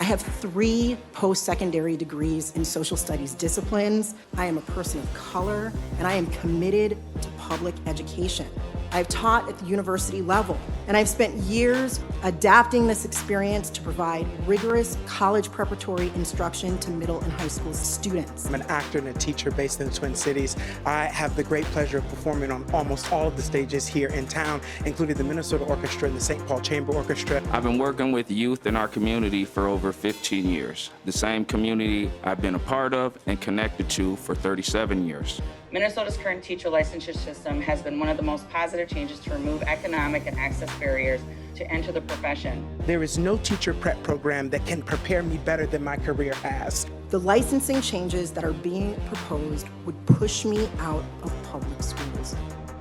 have 3 post-secondary degrees in social studies disciplines. I am a person of color, and I am committed to public education. I've taught at the university level, and I've spent years adapting this experience to provide rigorous college preparatory instruction to middle and high school students. I'm an actor and a teacher based in the Twin Cities. I have the great pleasure of performing on almost all of the stages here in town, including the Minnesota Orchestra and the St. Paul Chamber Orchestra. I've been working with youth in our community for over 15 years, the same community I've been a part of and connected to for 37 years. Minnesota's current teacher licensure system has been one of the most positive changes to remove economic and access barriers to enter the profession. There is no teacher prep program that can prepare me better than my career has. The licensing changes that are being proposed would push me out of public schools.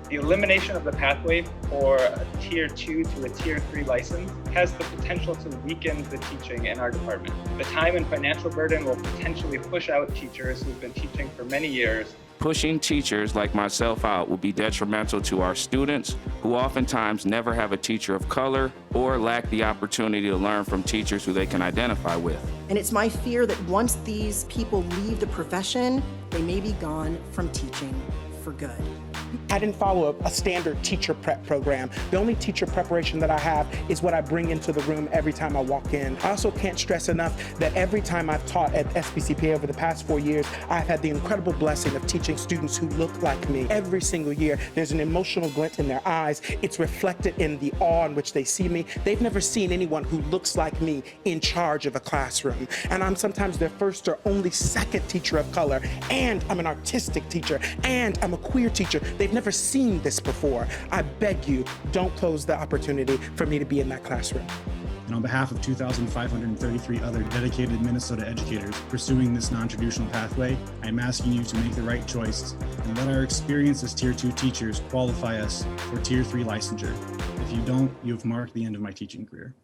The elimination of the pathway for a Tier 2 to a Tier 3 license has the potential to weaken the teaching in our department. The time and financial burden will potentially push out teachers who've been teaching for many years. Pushing teachers like myself out will be detrimental to our students, who oftentimes never have a teacher of color or lack the opportunity to learn from teachers who they can identify with. And it's my fear that once these people leave the profession, they may be gone from teaching for good. I didn't follow a standard teacher prep program. The only teacher preparation that I have is what I bring into the room every time I walk in. I also can't stress enough that every time I've taught at SBCPA over the past 4 years, I've had the incredible blessing of teaching students who look like me. Every single year, there's an emotional glint in their eyes. It's reflected in the awe in which they see me. They've never seen anyone who looks like me in charge of a classroom. And I'm sometimes their first or only second teacher of color, and I'm an artistic teacher, and I'm a queer teacher. They've never seen this before. I beg you, don't close the opportunity for me to be in that classroom. And on behalf of 2,533 other dedicated Minnesota educators pursuing this non-traditional pathway, I am asking you to make the right choice and let our experience as Tier 2 teachers qualify us for Tier 3 licensure. If you don't, you have marked the end of my teaching career.